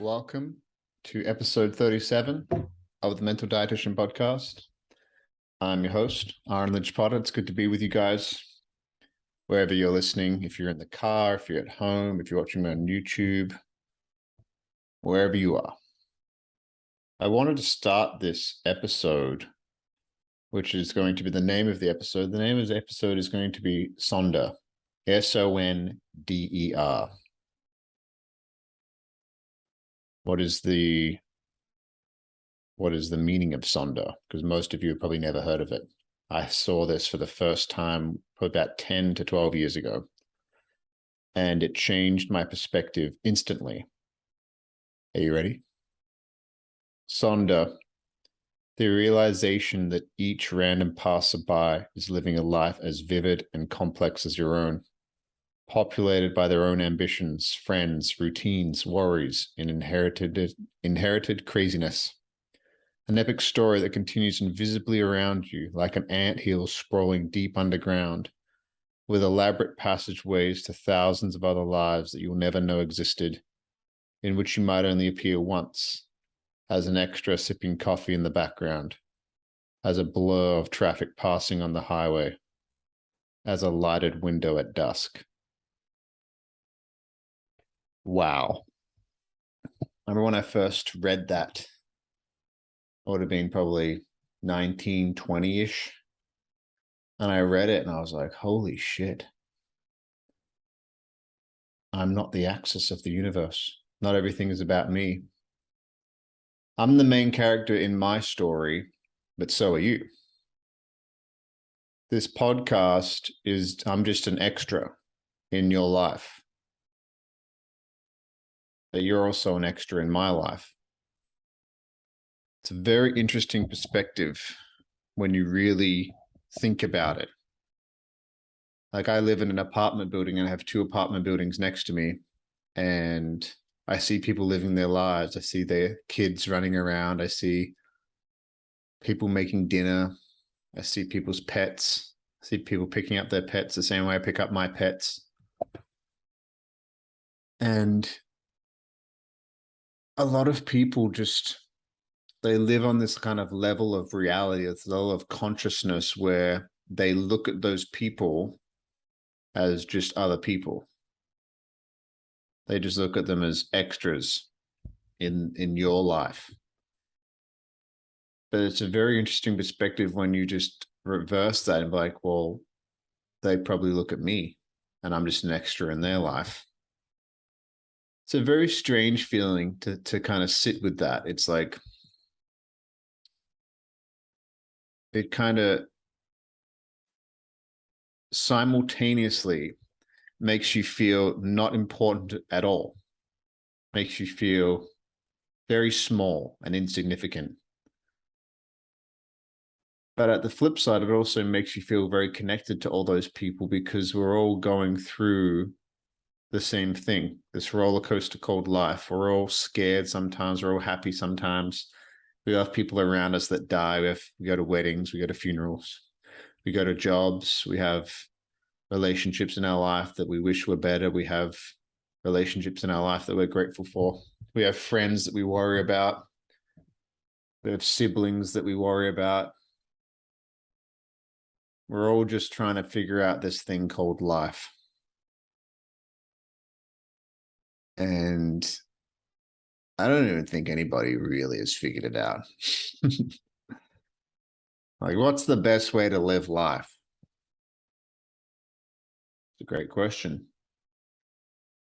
Welcome to episode 37 of the Mental Dietitian Podcast. I'm your host, Ahren Lynch-potter. It's good to be with you guys, wherever you're listening. If you're in the car, if you're at home, if you're watching me on YouTube, wherever you are. I wanted to start this episode, which is going to be the name of the episode. The name of the episode is going to be Sonder, S-O-N-D-E-R. What is the meaning of Sonder? Because most of you have probably never heard of it. I saw this for the first time about 10 to 12 years ago, and it changed my perspective instantly. Are you ready? Sonder, the realization that each random passerby is living a life as vivid and complex as your own, populated by their own ambitions, friends, routines, worries, and inherited craziness. An epic story that continues invisibly around you like an anthill sprawling deep underground, with elaborate passageways to thousands of other lives that you'll never know existed, in which you might only appear once, as an extra sipping coffee in the background, as a blur of traffic passing on the highway, as a lighted window at dusk. Wow. I remember when I first read that, I would have been probably 19, 20-ish. And I read it and I was like, holy shit. I'm not the axis of the universe. Not everything is about me. I'm the main character in my story, but so are you. This podcast is, I'm just an extra in your life. But you're also an extra in my life. It's a very interesting perspective when you really think about it. Like, I live in an apartment building and I have two apartment buildings next to me, and I see people living their lives. I see their kids running around. I see people making dinner. I see people's pets. I see people picking up their pets the same way I pick up my pets. And a lot of people they live on this kind of level of reality, this level of consciousness where they look at those people as just other people. They just look at them as extras in your life. But it's a very interesting perspective when you just reverse that and be like, well, they probably look at me and I'm just an extra in their life. It's a very strange feeling to kind of sit with that. It's like, it kind of simultaneously makes you feel not important at all, makes you feel very small and insignificant. But at the flip side, it also makes you feel very connected to all those people, because we're all going through the same thing, this roller coaster called life. We're all scared sometimes, we're all happy sometimes. We have people around us that die. We go to weddings, we go to funerals, we go to jobs, we have relationships in our life that we wish were better. We have relationships in our life that we're grateful for. We have friends that we worry about. We have siblings that we worry about. We're all just trying to figure out this thing called life. And I don't even think anybody really has figured it out. Like, what's the best way to live life? It's a great question.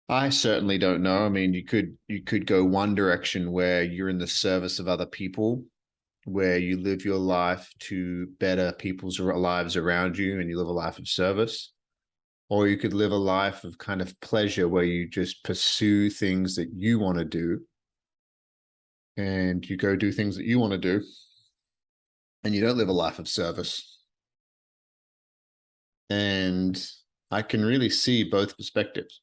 I certainly don't know. I mean, you could go one direction where you're in the service of other people, where you live your life to better people's lives around you and you live a life of service. Or you could live a life of kind of pleasure where you just pursue things that you want to do, and you go do things that you want to do, and you don't live a life of service. And I can really see both perspectives.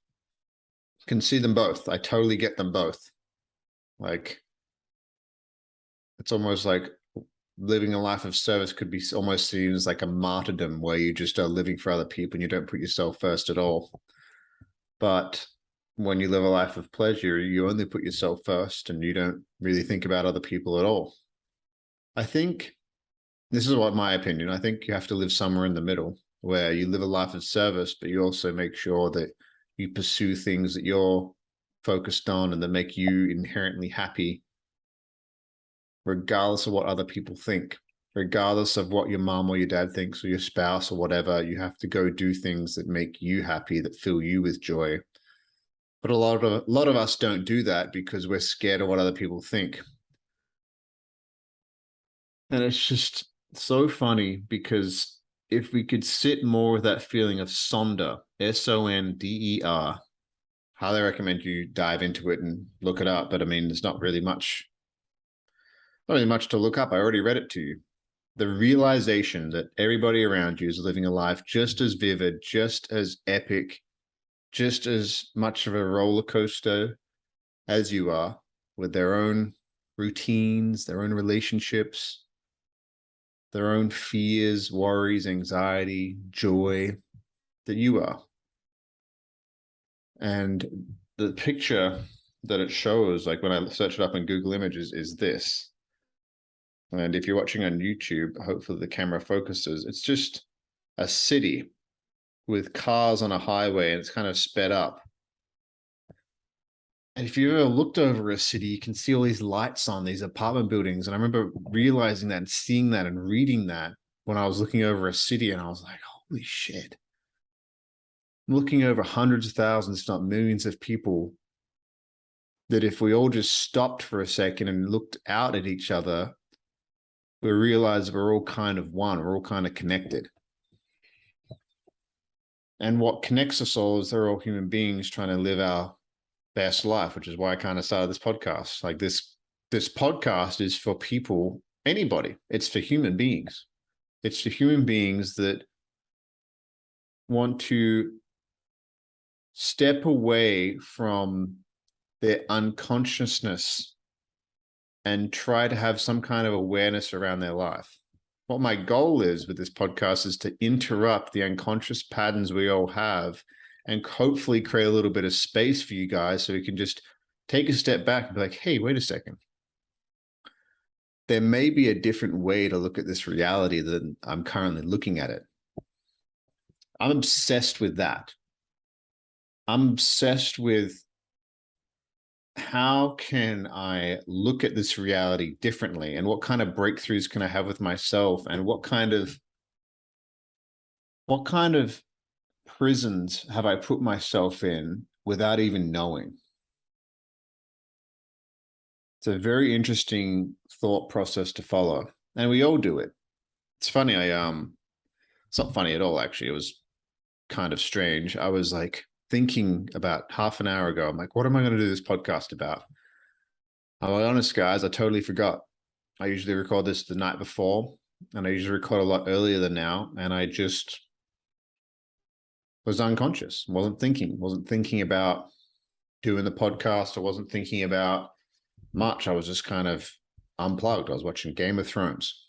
Can see them both. I totally get them both. Like, it's almost like living a life of service could be almost seen as like a martyrdom, where you just are living for other people and you don't put yourself first at all. But when you live a life of pleasure, you only put yourself first and you don't really think about other people at all. I think this is what my opinion. I think you have to live somewhere in the middle where you live a life of service, but you also make sure that you pursue things that you're focused on and that make you inherently happy, regardless of what other people think, regardless of what your mom or your dad thinks or your spouse or whatever. You have to go do things that make you happy, that fill you with joy. But a lot of us don't do that because we're scared of what other people think. And it's just so funny because if we could sit more with that feeling of Sonder, Sonder, highly recommend you dive into it and look it up. But I mean, there's not really much to look up. I already read it to you. The realization that everybody around you is living a life just as vivid, just as epic, just as much of a roller coaster as you are, with their own routines, their own relationships, their own fears, worries, anxiety, joy that you are. And the picture that it shows, like when I search it up in Google Images, is this. And if you're watching on YouTube, hopefully the camera focuses. It's just a city with cars on a highway and it's kind of sped up. And if you ever looked over a city, you can see all these lights on these apartment buildings. And I remember realizing that and seeing that and reading that when I was looking over a city, and I was like, holy shit. I'm looking over hundreds of thousands, if not millions of people, that if we all just stopped for a second and looked out at each other, we realize we're all kind of one, we're all kind of connected. And what connects us all is they're all human beings trying to live our best life, which is why I kind of started this podcast. Like this podcast is for people, anybody. It's for human beings. It's for human beings that want to step away from their unconsciousness and try to have some kind of awareness around their life. What my goal is with this podcast is to interrupt the unconscious patterns we all have and hopefully create a little bit of space for you guys so we can just take a step back and be like, hey, wait a second. There may be a different way to look at this reality than I'm currently looking at it. I'm obsessed with that. I'm obsessed with how can I look at this reality differently, and what kind of breakthroughs can I have with myself, and what kind of prisons have I put myself in without even knowing? It's a very interesting thought process to follow, and we all do it. It's funny. It's not funny at all, actually. It was kind of strange. I was like thinking about half an hour ago, I'm like, what am I going to do this podcast about? I'll be honest, guys, I totally forgot. I usually record this the night before, and I usually record a lot earlier than now, and I just was unconscious, wasn't thinking about doing the podcast. I wasn't thinking about much. I was just kind of unplugged. I was watching Game of Thrones.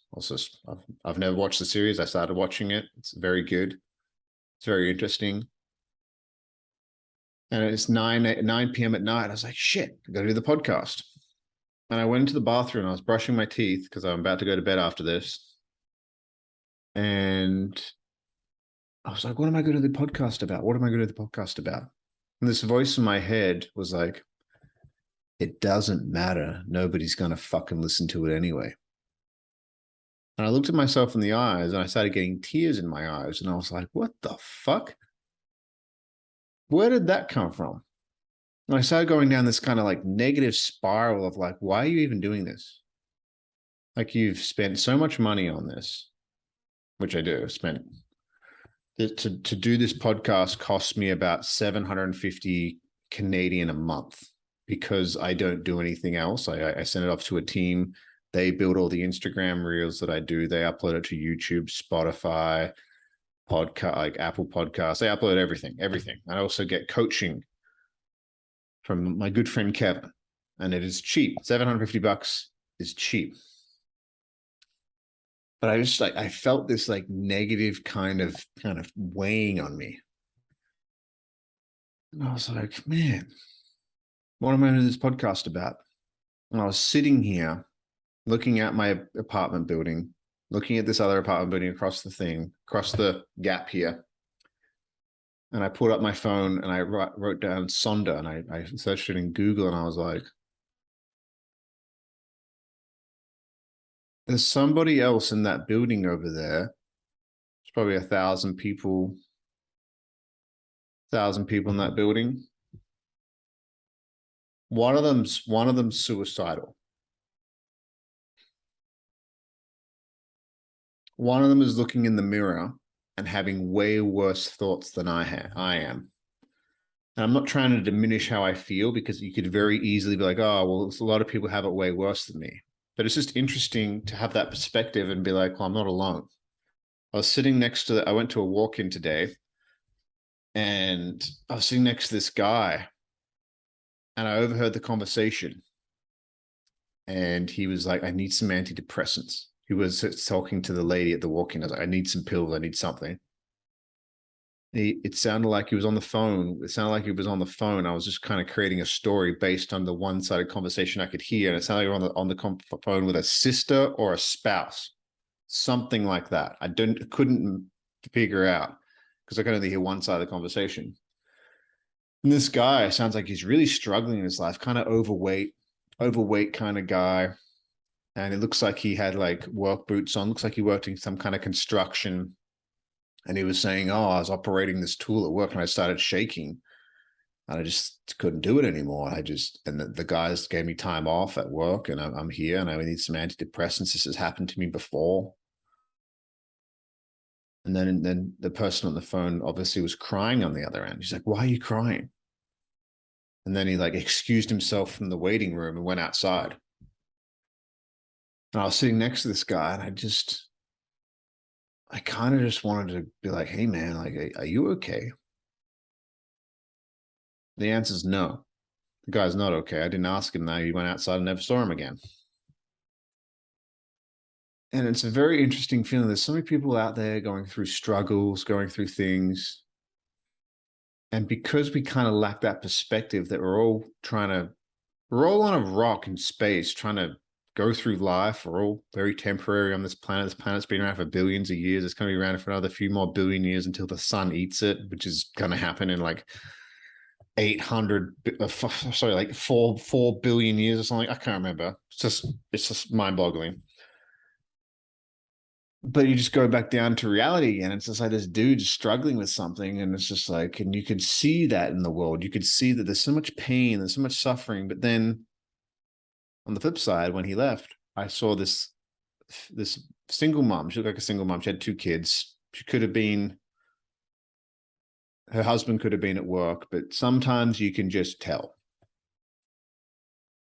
I've never watched the series. I started watching it. It's very good. It's very interesting. And it's 9 p.m. at night. I was like, shit, I got to do the podcast. And I went into the bathroom. I was brushing my teeth because I'm about to go to bed after this. And I was like, what am I going to do the podcast about? What am I going to do the podcast about? And this voice in my head was like, it doesn't matter. Nobody's going to fucking listen to it anyway. And I looked at myself in the eyes and I started getting tears in my eyes. And I was like, what the fuck? Where did that come from? And I started going down this kind of like negative spiral of like, why are you even doing this? Like, you've spent so much money on this, which I do. Spent to do this podcast cost me about 750 Canadian a month because I don't do anything else. I send it off to a team. They build all the Instagram reels that I do. They upload it to YouTube, Spotify, podcast, like Apple Podcasts. They upload everything. I also get coaching from my good friend Kevin, and it is cheap. $750 is cheap. But I just I felt this like negative kind of weighing on me. And I was like, man, what am I doing this podcast about? And I was sitting here looking at my apartment building, looking at this other apartment building across the gap here. And I pulled up my phone and I wrote down Sonder, and I searched it in Google, and I was like, there's somebody else in that building over there. There's probably 1,000 people, in that building. One of them's suicidal. One of them is looking in the mirror and having way worse thoughts than I am. And I'm not trying to diminish how I feel, because you could very easily be like, oh, well, a lot of people have it way worse than me. But it's just interesting to have that perspective and be like, well, I'm not alone. I was sitting next to, I went to a walk-in today, and I was sitting next to this guy, and I overheard the conversation. And he was like, I need some antidepressants. He was talking to the lady at the walk-in. I was like, I need some pills. I need something. It sounded like he was on the phone. It sounded like he was on the phone. I was just kind of creating a story based on the one-sided conversation I could hear. And it sounded like on the phone with a sister or a spouse, something like that. I couldn't figure out, because I could only hear one side of the conversation. And this guy sounds like he's really struggling in his life, kind of overweight kind of guy. And it looks like he had like work boots on. Looks like he worked in some kind of construction. And he was saying, oh, I was operating this tool at work and I started shaking. And I just couldn't do it anymore. And the guys gave me time off at work, and I'm here and I need some antidepressants. This has happened to me before. And then the person on the phone obviously was crying on the other end. He's like, why are you crying? And then he like excused himself from the waiting room and went outside. And I was sitting next to this guy, and I kind of just wanted to be like, hey man, like, are you okay? The answer is no. The guy's not okay. I didn't ask him that. He went outside and never saw him again. And it's a very interesting feeling. There's so many people out there going through struggles, going through things. And because we kind of lack that perspective that we're all on a rock in space, trying to go through life. We're all very temporary on this planet. This planet's been around for billions of years. It's going to be around for another few more billion years until the sun eats it, which is going to happen in like 4 billion years or something. I can't remember. It's just mind-boggling. But you just go back down to reality again. It's just like this dude struggling with something, and it's just like, and you could see that in the world. You could see that there's so much pain, there's so much suffering. But then on the flip side, when he left, I saw this single mom. She looked like a single mom. She had 2 kids. Her husband could have been at work, but sometimes you can just tell.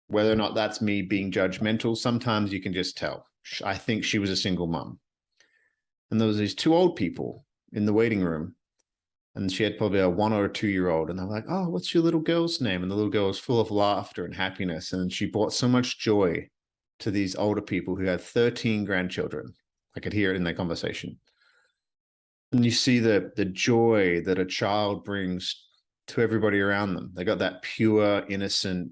Whether or not that's me being judgmental, sometimes you can just tell. I think she was a single mom. And there was these 2 old people in the waiting room, and she had probably a 1 or 2-year-old, and they're like, oh, what's your little girl's name? And the little girl was full of laughter and happiness, and she brought so much joy to these older people who had 13 grandchildren. I could hear it in their conversation. And you see the joy that a child brings to everybody around them. They got that pure, innocent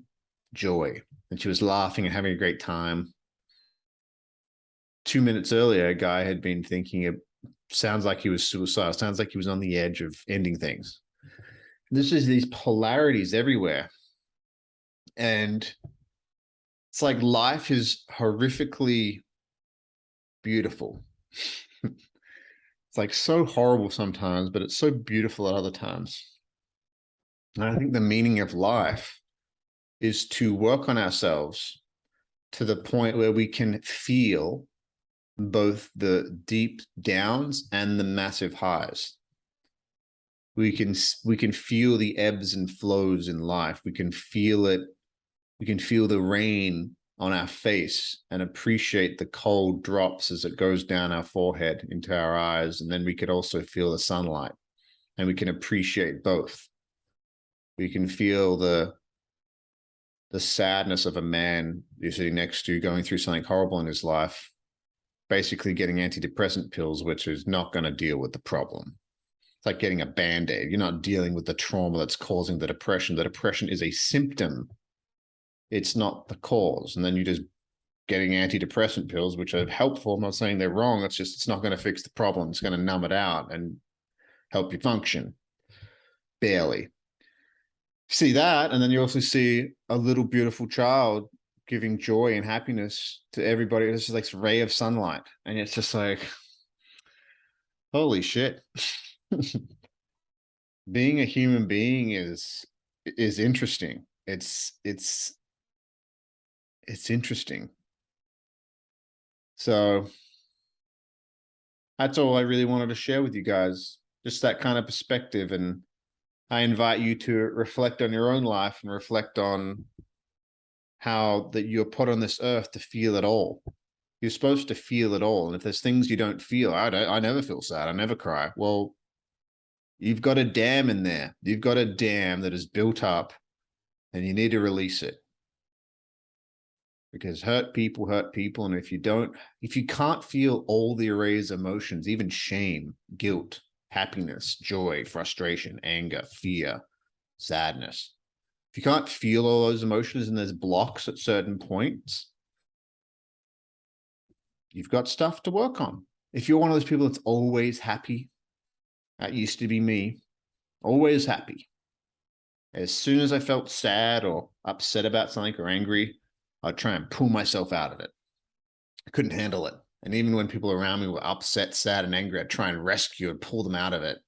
joy. And she was laughing and having a great time. 2 minutes earlier, a guy had been thinking, it sounds like he was suicidal, sounds like he was on the edge of ending things. This is these polarities everywhere. And it's like life is horrifically beautiful. It's like so horrible sometimes, but it's so beautiful at other times. And I think the meaning of life is to work on ourselves to the point where we can feel both the deep downs and the massive highs. We can feel the ebbs and flows in life. We can feel it. We can feel the rain on our face and appreciate the cold drops as it goes down our forehead into our eyes. And then we could also feel the sunlight, and we can appreciate both. We can feel the sadness of a man you're sitting next to going through something horrible in his life, basically getting antidepressant pills, which is not going to deal with the problem. It's like getting a Band-Aid. You're not dealing with the trauma that's causing the depression. The depression is a symptom. It's not the cause. And then you just getting antidepressant pills, which are helpful. I'm not saying they're wrong. It's just, it's not going to fix the problem. It's going to numb it out and help you function. Barely. See that, and then you also see a little beautiful child giving joy and happiness to everybody. It's just like a ray of sunlight. And it's just like, holy shit. Being a human being is interesting. It's interesting. So that's all I really wanted to share with you guys. Just that kind of perspective. And I invite you to reflect on your own life and reflect on how that you're put on this earth to feel it all. You're supposed to feel it all. And if there's things you don't feel, I never feel sad. I never cry. Well, you've got a dam in there. You've got a dam that is built up and you need to release it. Because hurt people. And if you can't feel all the arrays of emotions, even shame, guilt, happiness, joy, frustration, anger, fear, sadness, if you can't feel all those emotions and there's blocks at certain points, you've got stuff to work on. If you're one of those people that's always happy, that used to be me, always happy. As soon as I felt sad or upset about something or angry, I'd try and pull myself out of it. I couldn't handle it. And even when people around me were upset, sad, and angry, I'd try and rescue and pull them out of it.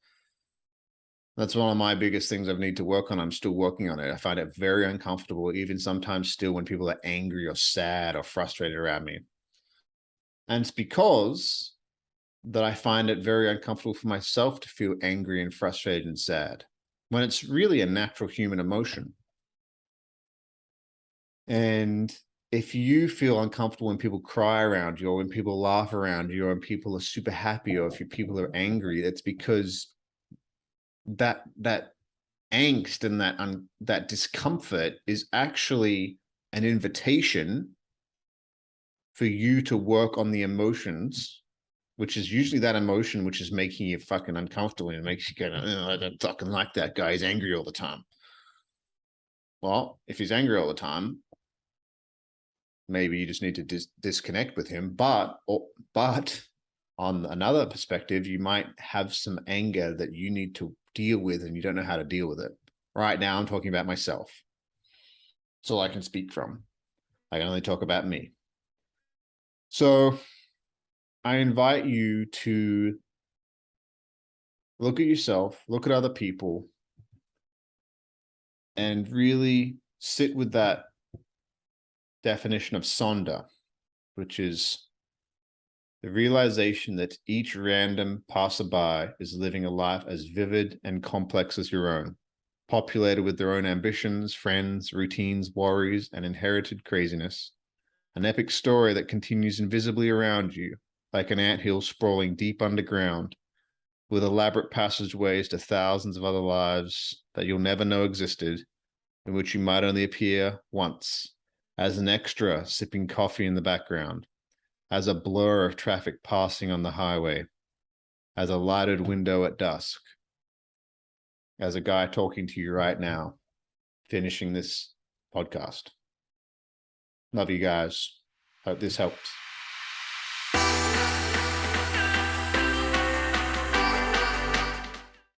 That's one of my biggest things I need to work on. I'm still working on it. I find it very uncomfortable, even sometimes still when people are angry or sad or frustrated around me. And it's because that I find it very uncomfortable for myself to feel angry and frustrated and sad when it's really a natural human emotion. And if you feel uncomfortable when people cry around you or when people laugh around you or when people are super happy or if people are angry, that's because that angst and that discomfort is actually an invitation for you to work on the emotions, which is usually that emotion which is making you fucking uncomfortable and makes you go, oh, I don't fucking like that guy. He's angry all the time. Well, if he's angry all the time, maybe you just need to disconnect with him. But on another perspective, you might have some anger that you need to deal with and you don't know how to deal with it. Right now, I'm talking about myself. That's all I can speak from. I can only talk about me. So I invite you to look at yourself, look at other people, and really sit with that definition of Sonder, which is the realization that each random passerby is living a life as vivid and complex as your own, populated with their own ambitions, friends, routines, worries, and inherited craziness. An epic story that continues invisibly around you, like an anthill sprawling deep underground, with elaborate passageways to thousands of other lives that you'll never know existed, in which you might only appear once, as an extra sipping coffee in the background, as a blur of traffic passing on the highway, as a lighted window at dusk, as a guy talking to you right now, finishing this podcast. Love you guys. Hope this helps.